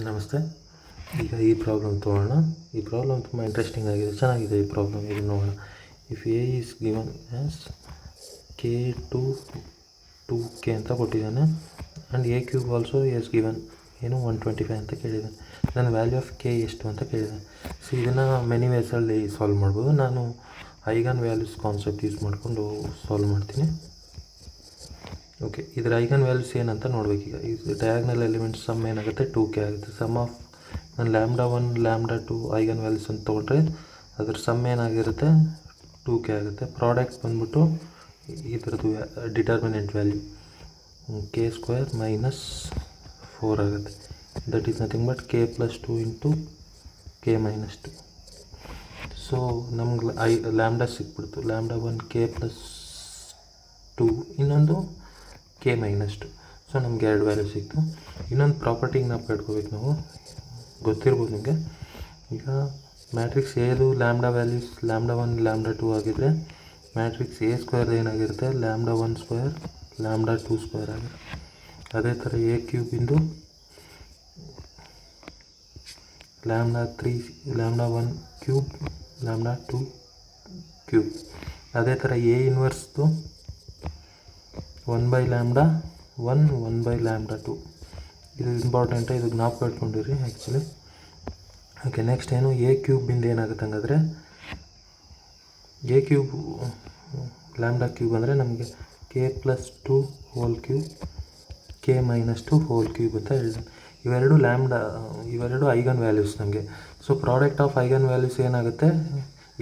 ನಮಸ್ತೆ. ಈಗ ಈ ಪ್ರಾಬ್ಲಮ್ ತೊಗೊಳ್ಳೋಣ. ಈ ಪ್ರಾಬ್ಲಮ್ ತುಂಬ ಇಂಟ್ರೆಸ್ಟಿಂಗ್ ಆಗಿದೆ, ಚೆನ್ನಾಗಿದೆ ಈ ಪ್ರಾಬ್ಲಮ್. ಇದು ನೋಡೋಣ. If a is given as k to k ಅಂತ ಕೊಟ್ಟಿದ್ದಾನೆ and a cube also is given 125 ಅಂತ ಕೇಳಿದ್ದಾನೆ. ನನ್ನ ವ್ಯಾಲ್ಯೂ ಆಫ್ ಕೆ ಎಷ್ಟು ಅಂತ ಕೇಳಿದ್ದಾನೆ. ಸೊ ಇದನ್ನು ಮೆನಿ ವೇಸಲ್ಲಿ ಸಾಲ್ವ್ ಮಾಡ್ಬೋದು. ನಾನು ಐಗನ್ ವ್ಯಾಲ್ಯೂಸ್ ಕಾನ್ಸೆಪ್ಟ್ ಯೂಸ್ ಮಾಡಿಕೊಂಡು ಸಾಲ್ವ್ ಮಾಡ್ತೀನಿ. ಓಕೆ, ಇದರ ಐಗನ್ ವ್ಯಾಲ್ಯೂಸ್ ಏನಂತ ನೋಡಬೇಕೀಗ. ಇದು ಡಯಾಗ್ನಲ್ ಎಲಿಮೆಂಟ್ಸ್ ಸಮ್ ಏನಾಗುತ್ತೆ 2k ಆಗುತ್ತೆ. ಸಮ್ ಆಫ್ ನಾನು λ1 λ2 ಐಗನ್ ವ್ಯಾಲ್ಯೂಸ್ ಅಂತ ತೊಗೊಂಡ್ರೆ ಅದ್ರ ಸಮ್ ಏನಾಗಿರುತ್ತೆ 2k ಆಗುತ್ತೆ. ಪ್ರಾಡಕ್ಟ್ ಬಂದ್ಬಿಟ್ಟು ಇದರದ್ದು ಡಿಟರ್ಮಿನೆಂಟ್ ವ್ಯಾಲ್ಯೂ k² - 4 ಆಗುತ್ತೆ. That is nothing but k + 2 × k - 2. So ನಮ್ಗೆ ಲ್ಯಾಂಬ್ಡಾ ಸಿಕ್ಬಿಡ್ತು. λ1 k + 2, ಇನ್ನೊಂದು k - 2. ಸೊ ನಮ್ಗೆ 2 ವ್ಯಾಲ್ಯೂ ಸಿಕ್ತು. ಇನ್ನೊಂದು ಪ್ರಾಪರ್ಟಿಗೆ ನಾವು ಪಡ್ಕೋಬೇಕು. ನಾವು ಗೊತ್ತಿರ್ಬೋದು ನಿಮಗೆ. ಈಗ ಮ್ಯಾಟ್ರಿಕ್ಸ್ ಎದು ಲ್ಯಾಂಬ್ಡಾ ವ್ಯಾಲ್ಯೂಸ್ λ1 λ2 ಆಗಿದ್ದರೆ ಮ್ಯಾಟ್ರಿಕ್ಸ್ A² ಏನಾಗಿರುತ್ತೆ λ1² λ2² ಆಗಿದೆ. ಅದೇ ಥರ ಎ ಕ್ಯೂಬಿಂದು λ3 λ1³ λ2³ ಅದೇ ಥರ ಎ ಇನ್ವರ್ಸ್ದು 1/λ1 1/λ2. ಇದು ಇಂಪಾರ್ಟೆಂಟು, ಇದು ಜ್ಞಾಪಕ ಇಟ್ಕೊಂಡಿರಿ ಆ್ಯಕ್ಚುಲಿ. ಓಕೆ, ನೆಕ್ಸ್ಟ್ ಏನು ಎ ಕ್ಯೂಬಿಂದ ಏನಾಗುತ್ತೆ ಹಂಗಾದರೆ ಎ ಕ್ಯೂಬ್ λ³ ಅಂದರೆ ನಮಗೆ k + 2 whole cube k - 2 whole cube ಅಂತ ಹೇಳಿದೆ. ಇವೆರಡು ಐಗನ್ ವ್ಯಾಲ್ಯೂಸ್ ನಮಗೆ. So product of eigen values ಏನಾಗುತ್ತೆ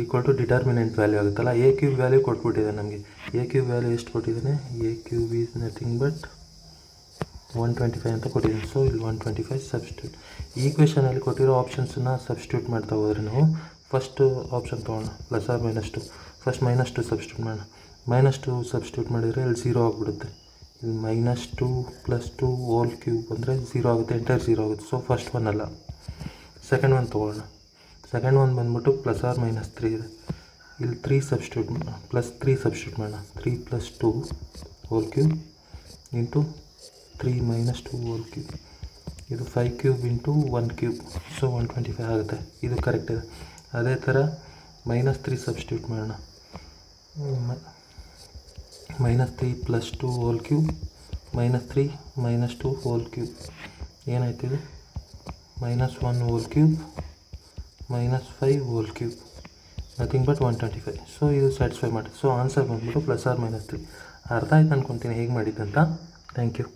ಈಕ್ವಲ್ ಟು ಡಿಟರ್ಮಿನೆಂಟ್ ವ್ಯಾಲ್ಯೂ ಆಗುತ್ತಲ್ಲ. ಎ ಕ್ಯೂಬ್ ವ್ಯಾಲ್ಯೂ ಕೊಟ್ಬಿಟ್ಟಿದೆ ನಮಗೆ. ಎ ಕ್ಯೂಬ್ ವ್ಯಾಲ್ಯೂ ಎಷ್ಟು ಕೊಟ್ಟಿದ್ದಾನೆ? A cube is nothing but 125 ಅಂತ ಕೊಟ್ಟಿದ್ದೀನಿ. ಸೊ ಇಲ್ಲಿ 125 ಸಬ್ಸ್ಟಿಟ್ಯೂಟ್. ಈ ಈಕ್ವೇಷನಲ್ಲಿ ಕೊಟ್ಟಿರೋ ಆಪ್ಷನ್ಸನ್ನು ಸಬ್ಸ್ಟಿಟ್ಯೂಟ್ ಮಾಡ್ತಾ ಹೋದರೆ ನಾವು ಫಸ್ಟ್ ಆಪ್ಷನ್ ತೊಗೊಳ್ಳೋಣ +or -2. ಫಸ್ಟ್ -2 ಸಬ್ಸ್ಟಿಟ್ಯೂಟ್ ಮಾಡೋಣ. -2 ಸಬ್ಸ್ಟಿಟ್ಯೂಟ್ ಮಾಡಿದರೆ ಇಲ್ಲಿ 0 ಆಗಿಬಿಡುತ್ತೆ. ಇಲ್ಲಿ -2 + 2 ಹೋಲ್ ಕ್ಯೂಬ್ ಅಂದರೆ 0 ಆಗುತ್ತೆ, ಎಂಟೈರ್ 0 ಆಗುತ್ತೆ. ಸೊ ಫಸ್ಟ್ ಒನ್ ಅಲ್ಲ, ಸೆಕೆಂಡ್ ಒನ್ ತೊಗೊಳ್ಳೋಣ. ಸೆಕೆಂಡ್ ಒನ್ ಬಂದ್ಬಿಟ್ಟು +or -3 ಇದೆ. ಇಲ್ಲಿ 3 ಸಬ್ಸ್ಟಿಟ್ಯೂಟ್ +3 ಸಬ್ಸ್ಟಿಟ್ಯೂಟ್ ಮಾಡೋಣ. 3 + 2 whole cube into 3 - 2 whole cube. ಇದು 5³ ಇಂಟು 1³ ಸೊ 125 ಆಗುತ್ತೆ. ಇದು ಕರೆಕ್ಟ್ ಇದೆ. ಅದೇ ಥರ -3 ಸಬ್ಸ್ಟಿಟ್ಯೂಟ್ ಮಾಡೋಣ. -3 + 2 ಹೋಲ್ ಕ್ಯೂಬ್ -3 - 2 ಹೋಲ್ ಕ್ಯೂಬ್ ಏನಾಯ್ತು ಇದು? -1 whole cube -5 whole cube nothing but 125. So ಇದು ಸ್ಯಾಟಿಸ್ಫೈ ಮಾಡಿ. ಸೊ ಆನ್ಸರ್ ಬಂದ್ಬಿಟ್ಟು +or -3. ಅರ್ಥ ಆಯ್ತು ಅಂದ್ಕೊತೀನಿ ಹೇಗೆ ಮಾಡಿದ್ದಂತ. Thank you.